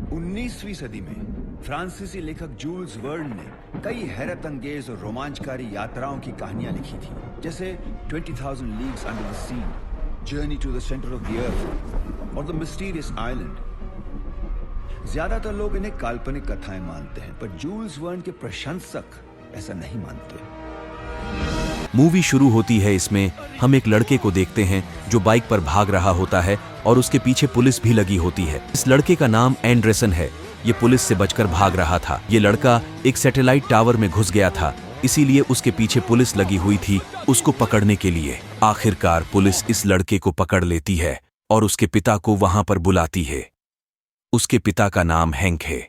19वीं सदी में फ्रांसीसी लेखक जूल्स वर्न ने कई हैरत अंगेज और रोमांचकारी यात्राओं की कहानियां लिखी थी, जैसे 20,000 leagues under the sea, journey to the centre of the earth और द मिस्टीरियस आइलैंड। ज्यादातर लोग इन्हें काल्पनिक कथाएं मानते हैं, पर जूल्स वर्न के प्रशंसक ऐसा नहीं मानते। मूवी शुरू होती है। इसमें हम एक लड़के को देखते हैं जो बाइक पर भाग रहा होता है और उसके पीछे पुलिस भी लगी होती है। इस लड़के का नाम एंडरसन है। ये पुलिस से बचकर भाग रहा था। ये लड़का एक सैटेलाइट टावर में घुस गया था, इसीलिए उसके पीछे पुलिस लगी हुई थी उसको पकड़ने के लिए। आखिरकार पुलिस इस लड़के को पकड़ लेती है और उसके पिता को वहां पर बुलाती है। उसके पिता का नाम हैंक है।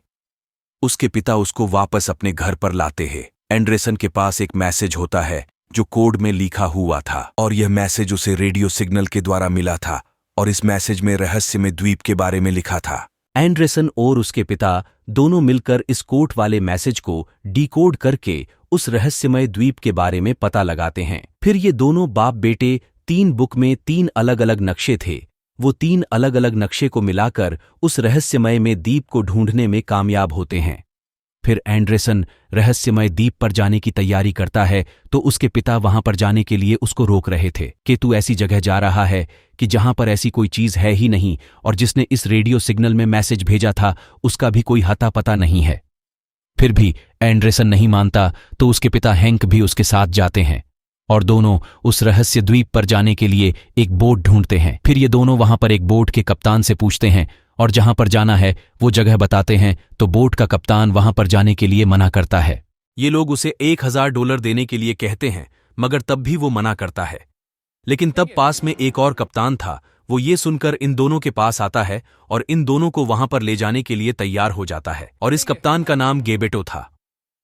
उसके पिता उसको वापस अपने घर पर लाते हैं। एंडरसन के पास एक मैसेज होता है जो कोड में लिखा हुआ था, और यह मैसेज उसे रेडियो सिग्नल के द्वारा मिला था, और इस मैसेज में रहस्यमय द्वीप के बारे में लिखा था। एंडरसन और उसके पिता दोनों मिलकर इस कोड वाले मैसेज को डिकोड करके उस रहस्यमय द्वीप के बारे में पता लगाते हैं। फिर ये दोनों बाप बेटे 3 बुक में 3 अलग अलग नक्शे थे। वो 3 अलग अलग नक्शे को मिलाकर उस रहस्यमय में द्वीप को ढूंढने में कामयाब होते हैं। फिर एंडरसन रहस्यमय द्वीप पर जाने की तैयारी करता है, तो उसके पिता वहां पर जाने के लिए उसको रोक रहे थे कि तू ऐसी जगह जा रहा है कि जहां पर ऐसी कोई चीज है ही नहीं, और जिसने इस रेडियो सिग्नल में मैसेज भेजा था उसका भी कोई हता पता नहीं है। फिर भी एंडरसन नहीं मानता, तो उसके पिता हैंक भी उसके साथ जाते हैं और दोनों उस रहस्य द्वीप पर जाने के लिए एक बोट ढूंढते हैं। फिर ये दोनों वहां पर एक बोट के कप्तान से पूछते हैं और जहां पर जाना है वो जगह बताते हैं, तो बोट का कप्तान वहां पर जाने के लिए मना करता है। ये लोग उसे $1,000 देने के लिए कहते हैं, मगर तब भी वो मना करता है। लेकिन तब पास में एक और कप्तान था। वो ये सुनकर इन दोनों के पास आता है और इन दोनों को वहां पर ले जाने के लिए तैयार हो जाता है। और इस कप्तान का नाम गेबेटो था,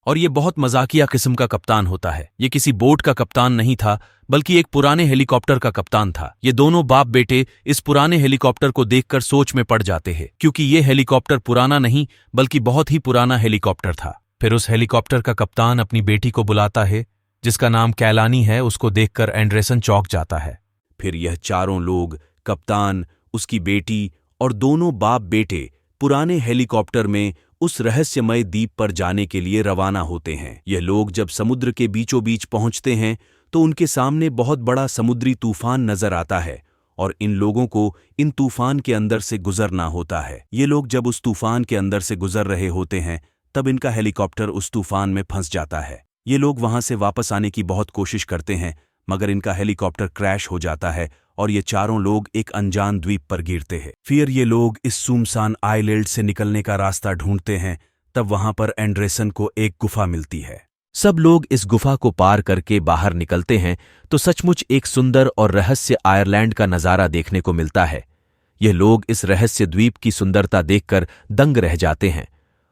और ये बहुत मजाकिया किस्म का कप्तान होता है। ये किसी बोट का कप्तान नहीं था, बल्कि एक पुराने हेलीकॉप्टर का कप्तान था। ये दोनों बाप बेटे इस पुराने हेलीकॉप्टर को देखकर सोच में पड़ जाते हैं, क्योंकि ये हेलीकॉप्टर पुराना नहीं बल्कि बहुत ही पुराना हेलीकॉप्टर था। फिर उस हेलीकॉप्टर का कप्तान अपनी बेटी को बुलाता है, जिसका नाम कैलानी है। उसको देखकर एंडरसन चौंक जाता है। फिर यह चारों लोग, कप्तान, उसकी बेटी और दोनों बाप बेटे, पुराने हेलीकॉप्टर में उस रहस्यमय द्वीप पर जाने के लिए रवाना होते हैं। यह लोग जब समुद्र के बीचों बीच पहुंचते हैं तो उनके सामने बहुत बड़ा समुद्री तूफान नजर आता है, और इन लोगों को इन तूफान के अंदर से गुजरना होता है। ये लोग जब उस तूफान के अंदर से गुजर रहे होते हैं, तब इनका हेलीकॉप्टर उस तूफान में फंस जाता है। ये लोग वहां से वापस आने की बहुत कोशिश करते हैं, मगर इनका हेलीकॉप्टर क्रैश हो जाता है और ये चारों लोग एक अनजान द्वीप पर गिरते हैं। फिर ये लोग इस सुनसान आइलैंड से निकलने का रास्ता ढूंढते हैं। तब वहां पर एंडरसन को एक गुफा मिलती है। सब लोग इस गुफा को पार करके बाहर निकलते हैं तो सचमुच एक सुंदर और रहस्य आयरलैंड का नजारा देखने को मिलता है। ये लोग इस रहस्य द्वीप की सुंदरता देखकर दंग रह जाते हैं,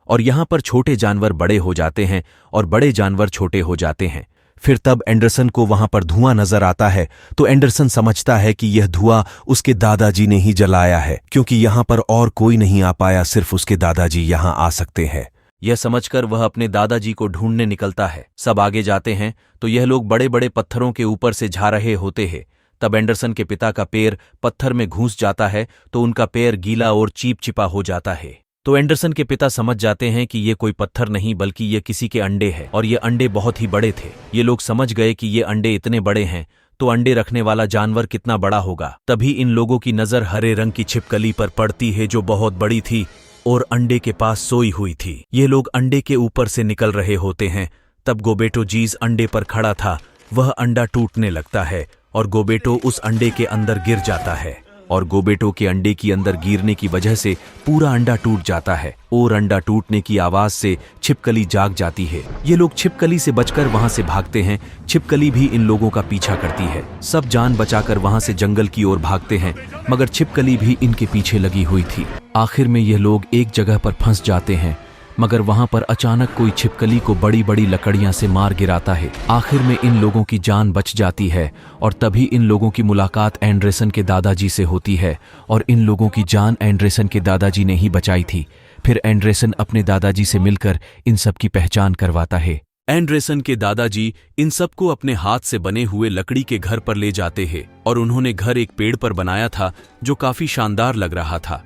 और यहां पर छोटे जानवर बड़े हो जाते हैं और बड़े जानवर छोटे हो जाते हैं। फिर तब एंडरसन को वहां पर धुआं नजर आता है, तो एंडरसन समझता है कि यह धुआं उसके दादाजी ने ही जलाया है, क्योंकि यहां पर और कोई नहीं आ पाया, सिर्फ उसके दादाजी यहां आ सकते हैं। यह समझकर वह अपने दादाजी को ढूंढने निकलता है। सब आगे जाते हैं तो यह लोग बड़े बड़े पत्थरों के ऊपर से जा रहे होते हैं। तब एंडरसन के पिता का पैर पत्थर में घुस जाता है, तो उनका पैर गीला और चिपचिपा हो जाता है। तो एंडरसन के पिता समझ जाते हैं कि ये कोई पत्थर नहीं बल्कि ये किसी के अंडे हैं, और ये अंडे बहुत ही बड़े थे। ये लोग समझ गए कि ये अंडे इतने बड़े हैं तो अंडे रखने वाला जानवर कितना बड़ा होगा। तभी इन लोगों की नजर हरे रंग की छिपकली पर पड़ती है, जो बहुत बड़ी थी और अंडे के पास सोई हुई थी। ये लोग अंडे के ऊपर से निकल रहे होते हैं। तब गोबेटो जीज अंडे पर खड़ा था। वह अंडा टूटने लगता है और गोबेटो उस अंडे के अंदर गिर जाता है, और गोबेटो के अंडे की अंदर गिरने की वजह से पूरा अंडा टूट जाता है, और अंडा टूटने की आवाज से छिपकली जाग जाती है। ये लोग छिपकली से बचकर वहां से भागते हैं। छिपकली भी इन लोगों का पीछा करती है। सब जान बचाकर वहां से जंगल की ओर भागते हैं, मगर छिपकली भी इनके पीछे लगी हुई थी। आखिर में ये लोग एक जगह पर फंस जाते हैं, मगर वहां पर अचानक कोई छिपकली को बड़ी बड़ी लकड़ियां से मार गिराता है। आखिर में इन लोगों की जान बच जाती है, और तभी इन लोगों की मुलाकात एंडरसन के दादाजी से होती है, और इन लोगों की जान एंडरसन के दादाजी ने ही बचाई थी। फिर एंडरसन अपने दादाजी से मिलकर इन सब की पहचान करवाता है। एंडरसन के दादाजी इन सबको अपने हाथ से बने हुए लकड़ी के घर पर ले जाते हैं, और उन्होंने घर एक पेड़ पर बनाया था जो काफी शानदार लग रहा था।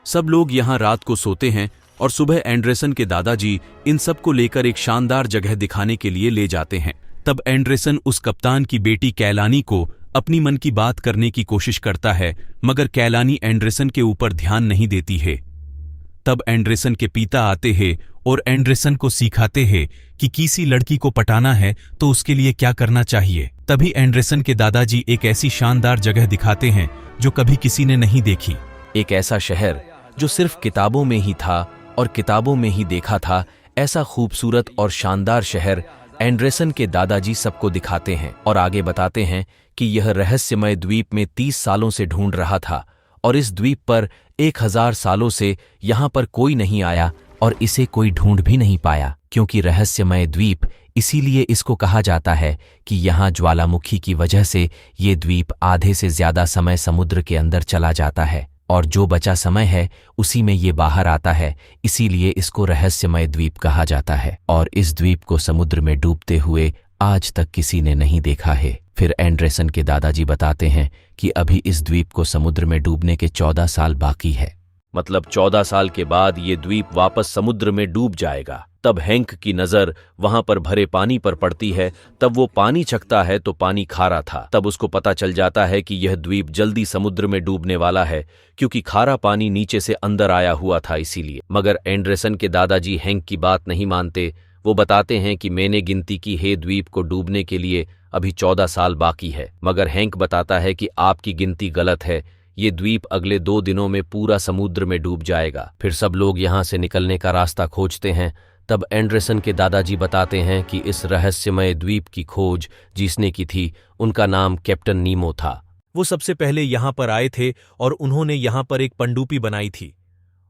सब लोग यहाँ रात को सोते हैं और सुबह एंडरसन के दादाजी इन सब को लेकर एक शानदार जगह दिखाने के लिए ले जाते हैं। तब एंडरसन उस कप्तान की बेटी कैलानी को अपनी मन की बात करने की कोशिश करता है, मगर कैलानी एंडरसन के ऊपर ध्यान नहीं देती है। तब एंडरसन के पिता आते हैं और एंडरसन को सिखाते हैं कि किसी लड़की को पटाना है तो उसके लिए क्या करना चाहिए। तभी एंडरसन के दादाजी एक ऐसी शानदार जगह दिखाते हैं जो कभी किसी ने नहीं देखी। एक ऐसा शहर जो सिर्फ किताबों में ही था और किताबों में ही देखा था। ऐसा खूबसूरत और शानदार शहर एंडरसन के दादाजी सबको दिखाते हैं और आगे बताते हैं कि यह रहस्यमय द्वीप में 30 सालों से ढूंढ रहा था और इस द्वीप पर 1000 सालों से यहाँ पर कोई नहीं आया और इसे कोई ढूंढ भी नहीं पाया, क्योंकि रहस्यमय द्वीप इसीलिए इसको कहा जाता है कि यहाँ ज्वालामुखी की वजह से ये द्वीप आधे से ज्यादा समय समुद्र के अंदर चला जाता है और जो बचा समय है उसी में ये बाहर आता है, इसीलिए इसको रहस्यमय द्वीप कहा जाता है। और इस द्वीप को समुद्र में डूबते हुए आज तक किसी ने नहीं देखा है। फिर एंडरसन के दादाजी बताते हैं कि अभी इस द्वीप को समुद्र में डूबने के 14 साल बाकी है, मतलब 14 साल के बाद ये द्वीप वापस समुद्र में डूब जाएगा। तब हैंक की नजर वहां पर भरे पानी पर पड़ती है। तब वो पानी चखता है तो पानी खारा था। तब उसको पता चल जाता है कि यह द्वीप जल्दी समुद्र में डूबने वाला है, क्योंकि खारा पानी नीचे से अंदर आया हुआ था इसीलिए। मगर एंडरसन के दादाजी हैंक की बात नहीं मानते। वो बताते हैं कि मैंने गिनती की है द्वीप को डूबने के लिए अभी 14 साल बाकी है। मगर हैंक बताता है कि आपकी गिनती गलत है, ये द्वीप अगले 2 दिनों में पूरा समुद्र में डूब जाएगा। फिर सब लोग यहाँ से निकलने का रास्ता खोजते हैं। तब एंडरसन के दादाजी बताते हैं कि इस रहस्यमय द्वीप की खोज जिसने की थी उनका नाम कैप्टन नीमो था। वो सबसे पहले यहाँ पर आए थे और उन्होंने यहाँ पर एक पनडुब्बी बनाई थी,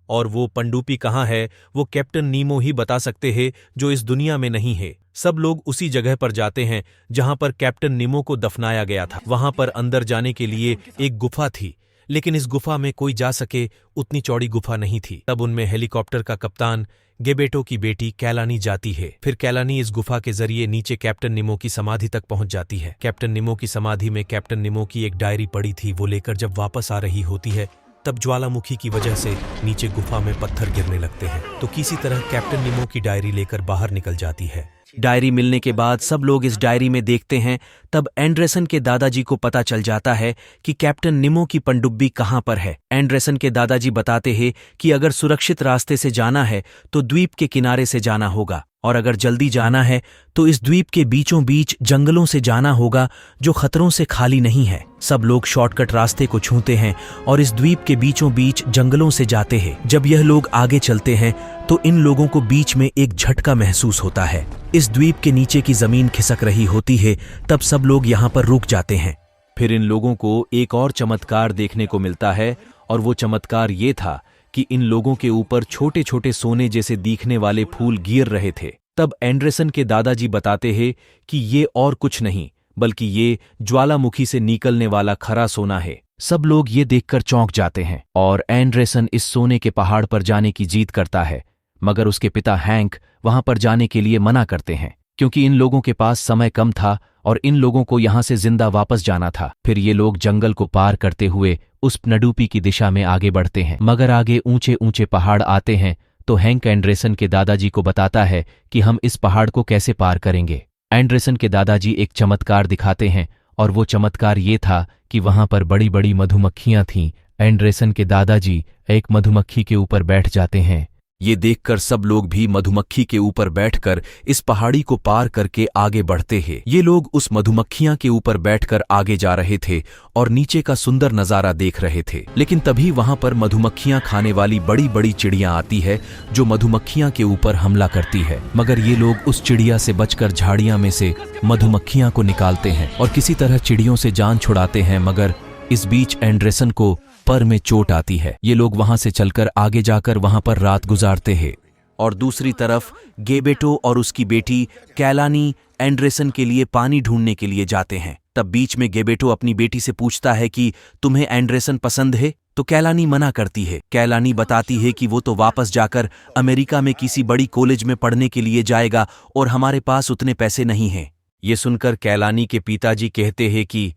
और वो पनडुब्बी कहाँ है वो कैप्टन नीमो ही बता सकते हैं, जो इस दुनिया में नहीं है। सब लोग उसी जगह पर जाते हैं जहाँ पर कैप्टन नीमो को दफनाया गया था। वहाँ पर अंदर जाने के लिए एक गुफा थी, लेकिन इस गुफा में कोई जा सके उतनी चौड़ी गुफा नहीं थी। तब उनमें हेलीकॉप्टर का कप्तान गेबेटो की बेटी कैलानी जाती है। फिर कैलानी इस गुफा के जरिए नीचे कैप्टन निमो की समाधि तक पहुंच जाती है। कैप्टन निमो की समाधि में कैप्टन निमो की एक डायरी पड़ी थी, वो लेकर जब वापस आ रही होती है तब ज्वालामुखी की वजह से नीचे गुफा में पत्थर गिरने लगते हैं, तो किसी तरह कैप्टन निमो की डायरी लेकर बाहर निकल जाती है। डायरी मिलने के बाद सब लोग इस डायरी में देखते हैं। तब एंडरसन के दादाजी को पता चल जाता है कि कैप्टन निमो की पनडुब्बी कहाँ पर है। एंडरसन के दादाजी बताते हैं कि अगर सुरक्षित रास्ते से जाना है तो द्वीप के किनारे से जाना होगा, और अगर जल्दी जाना है तो इस द्वीप के बीचों बीच जंगलों से जाना होगा जो खतरों से खाली नहीं है। सब लोग शॉर्टकट रास्ते को छूते हैं और इस द्वीप के बीचों बीच जंगलों से जाते हैं। जब यह लोग आगे चलते हैं तो इन लोगों को बीच में एक झटका महसूस होता है। इस द्वीप के नीचे की जमीन खिसक रही होती है। तब सब लोग यहाँ पर रुक जाते हैं। फिर इन लोगों को एक और चमत्कार देखने को मिलता है, और वो चमत्कार ये था कि इन लोगों के ऊपर छोटे छोटे सोने जैसे दिखने वाले फूल गिर रहे थे। तब एंडरसन के दादाजी बताते हैं कि ये और कुछ नहीं बल्कि ये ज्वालामुखी से निकलने वाला खरा सोना है। सब लोग ये देखकर चौंक जाते हैं और एंडरसन इस सोने के पहाड़ पर जाने की जिद करता है, मगर उसके पिता हैंक वहां पर जाने के लिए मना करते हैं, क्योंकि इन लोगों के पास समय कम था और इन लोगों को यहां से जिंदा वापस जाना था। फिर ये लोग जंगल को पार करते हुए उस पनडुब्बी की दिशा में आगे बढ़ते हैं, मगर आगे ऊंचे ऊंचे पहाड़ आते हैं तो हैंक एंडरसन के दादाजी को बताता है कि हम इस पहाड़ को कैसे पार करेंगे। एंडरसन के दादाजी एक चमत्कार दिखाते हैं, और वो चमत्कार ये था कि वहां पर बड़ी बड़ी मधुमक्खियां थीं। एंडरसन के दादाजी एक मधुमक्खी के ऊपर बैठ जाते हैं। ये देखकर सब लोग भी मधुमक्खी के ऊपर बैठकर इस पहाड़ी को पार करके आगे बढ़ते हैं। ये लोग उस मधुमक्खियां के ऊपर बैठकर आगे जा रहे थे और नीचे का सुंदर नजारा देख रहे थे। लेकिन तभी वहां पर मधुमक्खियां खाने वाली बड़ी बड़ी चिड़ियां आती है जो मधुमक्खियां के ऊपर हमला करती है, मगर ये लोग उस चिड़िया से बचकर झाड़ियां में से मधुमक्खियां को निकालते हैं और किसी तरह चिड़ियों से जान छुड़ाते हैं। मगर इस बीच एंडरसन को पर में चोट आती है। ये लोग वहां से चलकर आगे जाकर वहां पर रात गुजारते हैं, और दूसरी तरफ गेबेटो और उसकी बेटी कैलानी एंडरसन के लिए पानी ढूंढने के लिए जाते हैं। तब बीच में गेबेटो अपनी बेटी से पूछता है कि तुम्हें एंडरसन पसंद है, तो कैलानी मना करती है। कैलानी बताती है कि वो तो वापस जाकर अमेरिका में किसी बड़ी कॉलेज में पढ़ने के लिए जाएगा और हमारे पास उतने पैसे नहीं हैं। ये सुनकर कैलानी के पिताजी कहते हैं कि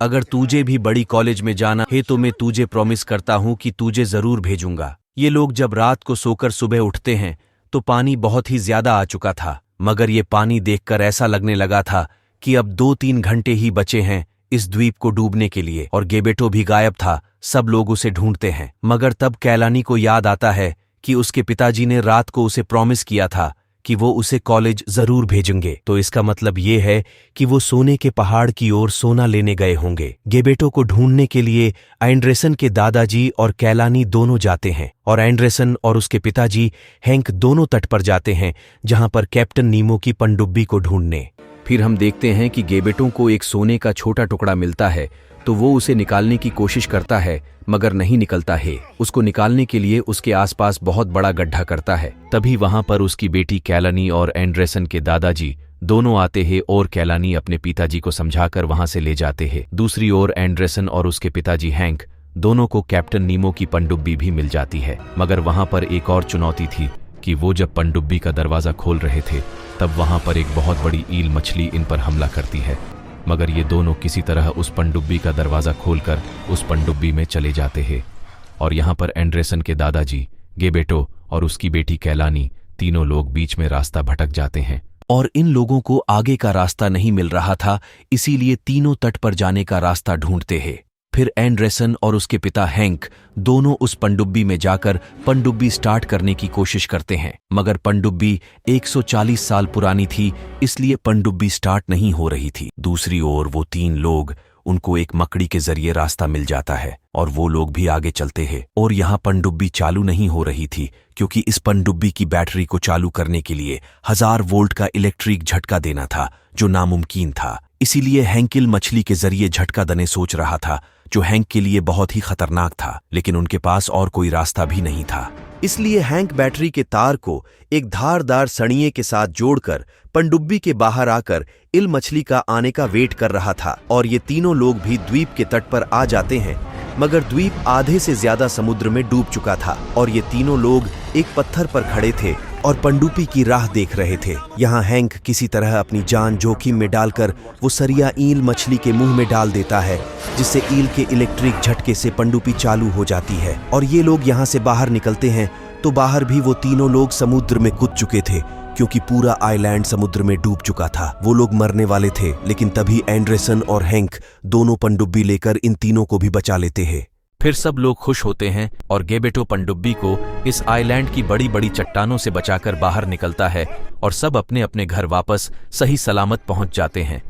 अगर तुझे भी बड़ी कॉलेज में जाना है तो मैं तुझे प्रॉमिस करता हूं कि तुझे जरूर भेजूंगा। ये लोग जब रात को सोकर सुबह उठते हैं तो पानी बहुत ही ज्यादा आ चुका था, मगर ये पानी देखकर ऐसा लगने लगा था कि अब 2-3 घंटे ही बचे हैं इस द्वीप को डूबने के लिए। और गेबेटो भी गायब था, सब लोग उसे ढूंढते हैं। मगर तब कैलानी को याद आता है कि उसके पिताजी ने रात को उसे प्रॉमिस किया था कि वो उसे कॉलेज जरूर भेजेंगे। तो इसका मतलब ये है कि वो सोने के पहाड़ की ओर सोना लेने गए होंगे। गेबेटो को ढूंढने के लिए एंडरसन के दादाजी और कैलानी दोनों जाते हैं और एंडरसन और उसके पिताजी हैंक दोनों तट पर जाते हैं जहां पर कैप्टन नीमो की पनडुब्बी को ढूंढने। फिर हम देखते हैं कि गेबेटो को एक सोने का छोटा टुकड़ा मिलता है तो वो उसे निकालने की कोशिश करता है मगर नहीं निकलता है। उसको निकालने के लिए उसके आसपास बहुत बड़ा गड्ढा करता है। तभी वहां पर उसकी बेटी कैलानी और एंडरसन के दादाजी दोनों आते हैं और कैलानी अपने पिताजी को समझाकर वहां से ले जाते हैं। दूसरी ओर एंडरसन और उसके पिताजी हैंक दोनों को कैप्टन नीमो की पनडुब्बी भी मिल जाती है। मगर वहां पर एक और चुनौती थी कि वो जब पनडुब्बी का दरवाजा खोल रहे थे तब वहां पर एक बहुत बड़ी ईल मछली इन पर हमला करती है। मगर ये दोनों किसी तरह उस पनडुब्बी का दरवाजा खोलकर उस पनडुब्बी में चले जाते हैं। और यहाँ पर एंडरसन के दादाजी, गेबेटो और उसकी बेटी कैलानी तीनों लोग बीच में रास्ता भटक जाते हैं और इन लोगों को आगे का रास्ता नहीं मिल रहा था, इसीलिए तीनों तट पर जाने का रास्ता ढूंढते हैं। फिर एंडरसन और उसके पिता हैंक दोनों उस पनडुब्बी में जाकर पनडुब्बी स्टार्ट करने की कोशिश करते हैं, मगर पनडुब्बी 140 साल पुरानी थी, इसलिए पनडुब्बी स्टार्ट नहीं हो रही थी। दूसरी ओर वो तीन लोग, उनको एक मकड़ी के जरिए रास्ता मिल जाता है और वो लोग भी आगे चलते हैं। और यहाँ पनडुब्बी चालू नहीं हो रही थी क्योंकि इस पनडुब्बी की बैटरी को चालू करने के लिए 1000 वोल्ट का इलेक्ट्रिक झटका देना था जो नामुमकिन था। इसीलिए हैंकिल मछली के जरिए झटका देने सोच रहा था, जो हैंक के लिए बहुत ही खतरनाक था, लेकिन उनके पास और कोई रास्ता भी नहीं था। इसलिए हैंक बैटरी के तार को एक धारदार सणिये के साथ जोड़कर पनडुब्बी के बाहर आकर इल मछली का आने का वेट कर रहा था। और ये तीनों लोग भी द्वीप के तट पर आ जाते हैं, मगर द्वीप आधे से ज्यादा समुद्र में डूब चुका था और ये तीनों लोग एक पत्थर पर खड़े थे और पनडुब्बी की राह देख रहे थे। यहाँ हैंक किसी तरह अपनी जान जोखिम में डालकर वो सरिया ईल मछली के मुंह में डाल देता है, जिससे ईल के इलेक्ट्रिक झटके से पनडुब्बी चालू हो जाती है। और ये लोग यहाँ से बाहर निकलते हैं तो बाहर भी वो तीनों लोग समुद्र में कूद चुके थे क्योंकि पूरा आइलैंड समुद्र में डूब चुका था। वो लोग मरने वाले थे, लेकिन तभी एंडरसन और हैंक दोनों पनडुब्बी लेकर इन तीनों को भी बचा लेते हैं। फिर सब लोग खुश होते हैं और गेबेटो पनडुब्बी को इस आइलैंड की बड़ी बड़ी चट्टानों से बचाकर बाहर निकलता है और सब अपने अपने घर वापस सही सलामत पहुंच जाते हैं।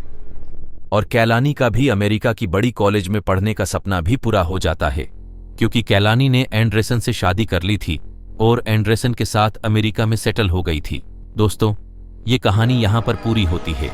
और कैलानी का भी अमेरिका की बड़ी कॉलेज में पढ़ने का सपना भी पूरा हो जाता है, क्योंकि कैलानी ने एंडरसन से शादी कर ली थी और एंडरसन के साथ अमेरिका में सेटल हो गई थी। दोस्तों, ये कहानी यहाँ पर पूरी होती है।